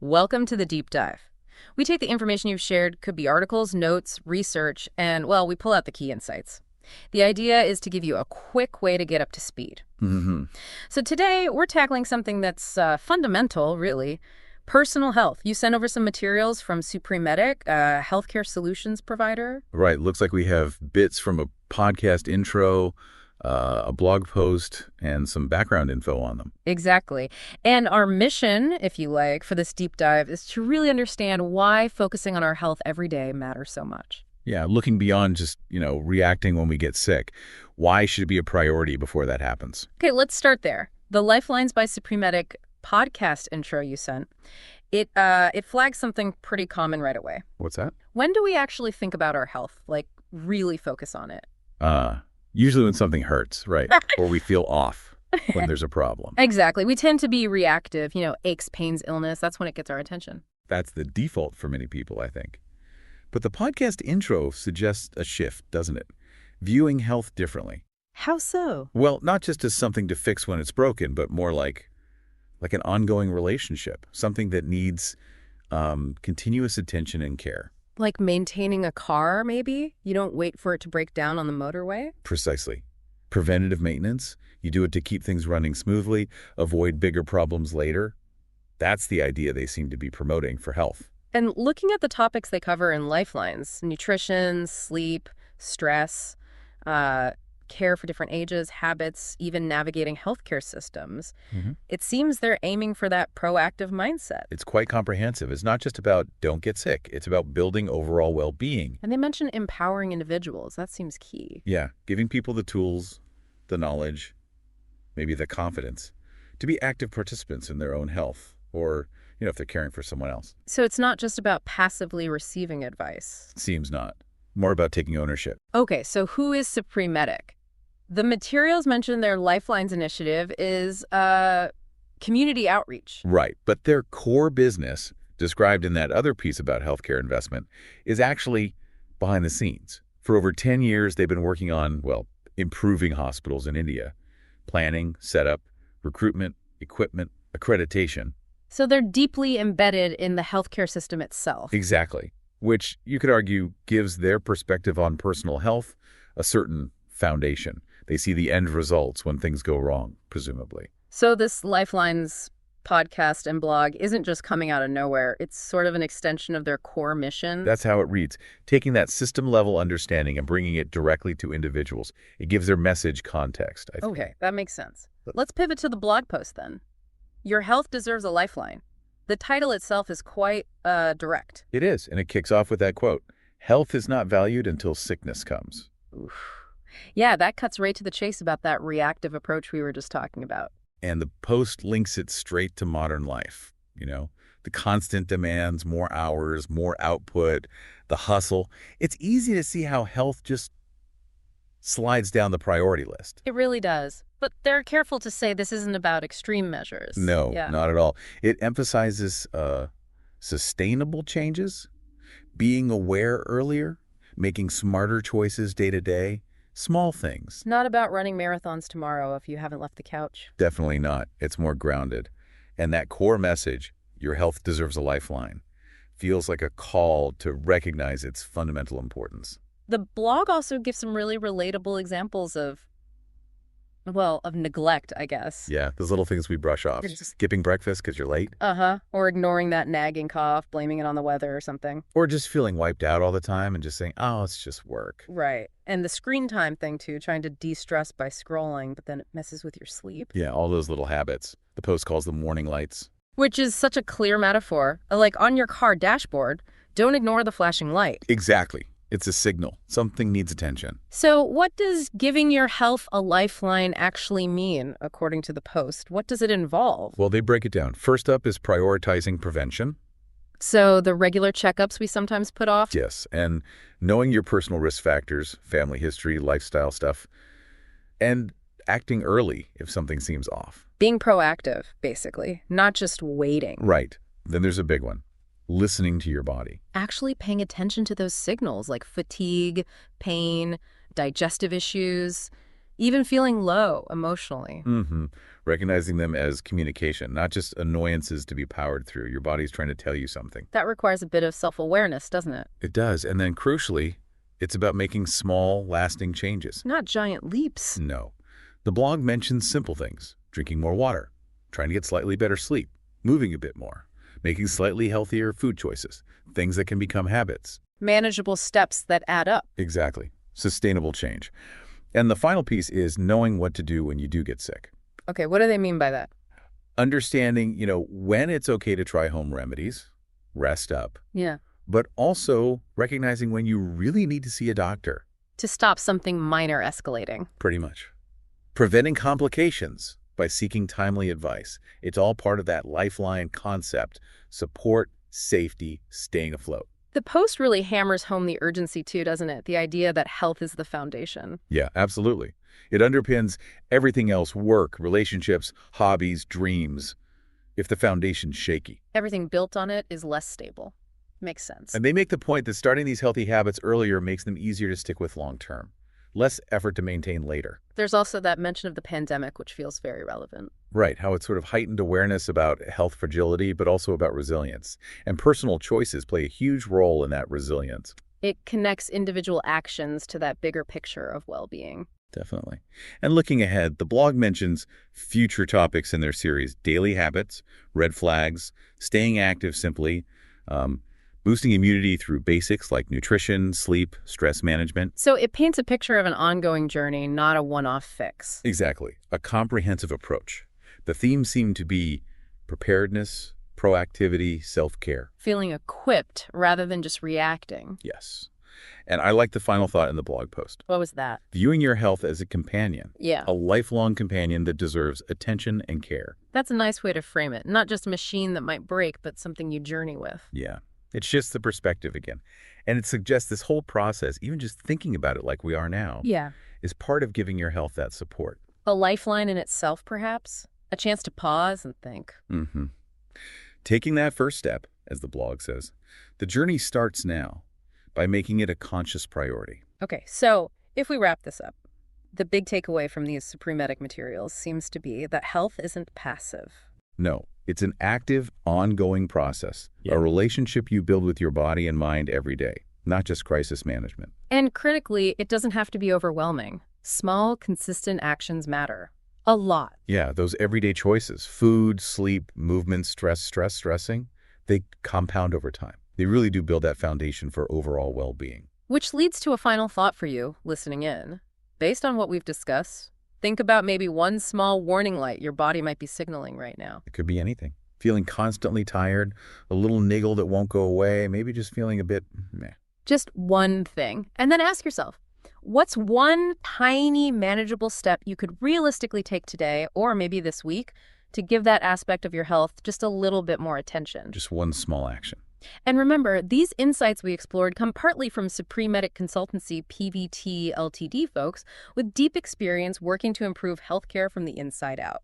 Welcome to the deep dive. We take the information you've shared, could be articles, notes, research, and, well, we pull out the key insights. The idea is to give you a quick way to get up to speed. So today, we're tackling something that's fundamental, really. Personal health. You sent over some materials from Supreme Medic, a healthcare solutions provider. Right. Looks like we have bits from a podcast intro, a blog post, and some background info on them. Exactly. And our mission, if you like, for this deep dive is to really understand why focusing on our health every day matters so much. Yeah, looking beyond just, reacting when we get sick. Why should it be a priority before that happens? Okay, let's start there. The Lifelines by Supreme Medic podcast intro you sent, it flags something pretty common right away. What's that? When do we actually think about our health, like really focus on it? Usually when something hurts, right? Or we feel off when there's a problem. Exactly. We tend to be reactive, aches, pains, illness. That's when it gets our attention. That's the default for many people, I think. But the podcast intro suggests a shift, doesn't it? Viewing health differently. How so? Well, not just as something to fix when it's broken, but more like an ongoing relationship, something that needs continuous attention and care. Like maintaining a car, maybe? You don't wait for it to break down on the motorway? Precisely. Preventative maintenance. You do it to keep things running smoothly, avoid bigger problems later. That's the idea they seem to be promoting for health. And looking at the topics they cover in Lifelines, nutrition, sleep, stress, care for different ages, habits, even navigating healthcare systems, it seems they're aiming for that proactive mindset. It's quite comprehensive. It's not just about don't get sick. It's about building overall well-being. And they mention empowering individuals. That seems key. Yeah, giving people the tools, the knowledge, maybe the confidence to be active participants in their own health or, if they're caring for someone else. So it's not just about passively receiving advice. Seems not. More about taking ownership. Okay, so who is Supreme Medic? The materials mentioned their Lifelines initiative is community outreach. Right, but their core business, described in that other piece about healthcare investment, is actually behind the scenes. For over 10 years, they've been working on, improving hospitals in India. Planning, setup, recruitment, equipment, accreditation. So they're deeply embedded in the healthcare system itself. Exactly, which you could argue gives their perspective on personal health a certain foundation. They see the end results when things go wrong, presumably. So this Lifelines podcast and blog isn't just coming out of nowhere. It's sort of an extension of their core mission. That's how it reads. Taking that system-level understanding and bringing it directly to individuals. It gives their message context, I think. Okay, that makes sense. Let's pivot to the blog post then. Your health deserves a lifeline. The title itself is quite direct. It is, and it kicks off with that quote, "Health is not valued until sickness comes." Oof. Yeah, that cuts right to the chase about that reactive approach we were just talking about. And the post links it straight to modern life, the constant demands, more hours, more output, the hustle. It's easy to see how health just slides down the priority list. It really does. But they're careful to say this isn't about extreme measures. No, not at all. It emphasizes sustainable changes, being aware earlier, making smarter choices day to day, small things. Not about running marathons tomorrow if you haven't left the couch. Definitely not. It's more grounded. And that core message, your health deserves a lifeline, feels like a call to recognize its fundamental importance. The blog also gives some really relatable examples of neglect, I guess. Yeah, those little things we brush off. Skipping breakfast because you're late. Or ignoring that nagging cough, blaming it on the weather or something. Or just feeling wiped out all the time and just saying, oh, it's just work. Right. And the screen time thing, too, trying to de-stress by scrolling, but then it messes with your sleep. Yeah, all those little habits. The post calls them warning lights. Which is such a clear metaphor. Like on your car dashboard, don't ignore the flashing light. Exactly. It's a signal. Something needs attention. So what does giving your health a lifeline actually mean, according to the post? What does it involve? Well, they break it down. First up is prioritizing prevention. So the regular checkups we sometimes put off? Yes, and knowing your personal risk factors, family history, lifestyle stuff, and acting early if something seems off. Being proactive, basically, not just waiting. Right. Then there's a big one. Listening to your body. Actually paying attention to those signals like fatigue, pain, digestive issues, even feeling low emotionally. Recognizing them as communication, not just annoyances to be powered through. Your body's trying to tell you something. That requires a bit of self-awareness, doesn't it? It does. And then crucially, it's about making small, lasting changes. Not giant leaps. No. The blog mentions simple things: drinking more water, trying to get slightly better sleep, moving a bit more, making slightly healthier food choices, things that can become habits. Manageable steps that add up. Exactly. Sustainable change. And the final piece is knowing what to do when you do get sick. Okay, what do they mean by that? Understanding, when it's okay to try home remedies, rest up, Yeah. but also recognizing when you really need to see a doctor. To stop something minor escalating. Pretty much. Preventing complications by seeking timely advice. It's all part of that Lifeline concept: support, safety, staying afloat. The post really hammers home the urgency too, doesn't it? The idea that health is the foundation. Yeah, absolutely. It underpins everything else: work, relationships, hobbies, dreams. If the foundation's shaky. Everything built on it is less stable. Makes sense. And they make the point that starting these healthy habits earlier makes them easier to stick with long term. Less effort to maintain later. There's also that mention of the pandemic, which feels very relevant. Right, how it's sort of heightened awareness about health fragility, but also about resilience. And personal choices play a huge role in that resilience. It connects individual actions to that bigger picture of well-being. Definitely. And looking ahead, the blog mentions future topics in their series: daily habits, red flags, staying active simply, boosting immunity through basics like nutrition, sleep, stress management. So it paints a picture of an ongoing journey, not a one-off fix. Exactly. A comprehensive approach. The themes seem to be preparedness, proactivity, self-care. Feeling equipped rather than just reacting. Yes. And I like the final thought in the blog post. What was that? Viewing your health as a companion. Yeah. A lifelong companion that deserves attention and care. That's a nice way to frame it. Not just a machine that might break, but something you journey with. Yeah. It shifts the perspective again. And it suggests this whole process, even just thinking about it like we are now, is part of giving your health that support. A lifeline in itself, perhaps? A chance to pause and think. Taking that first step, as the blog says, the journey starts now by making it a conscious priority. Okay, so if we wrap this up, the big takeaway from these supremetic materials seems to be that health isn't passive. No, it's an active, ongoing process, a relationship you build with your body and mind every day, not just crisis management. And critically, it doesn't have to be overwhelming. Small, consistent actions matter. A lot. Yeah, those everyday choices: food, sleep, movement, stressing, they compound over time. They really do build that foundation for overall well-being. Which leads to a final thought for you, listening in. Based on what we've discussed, think about maybe one small warning light your body might be signaling right now. It could be anything. Feeling constantly tired, a little niggle that won't go away, maybe just feeling a bit meh. Just one thing. And then ask yourself, what's one tiny, manageable step you could realistically take today, or maybe this week, to give that aspect of your health just a little bit more attention? Just one small action. And remember, these insights we explored come partly from Supremedic Consultancy PVT Ltd folks with deep experience working to improve healthcare from the inside out.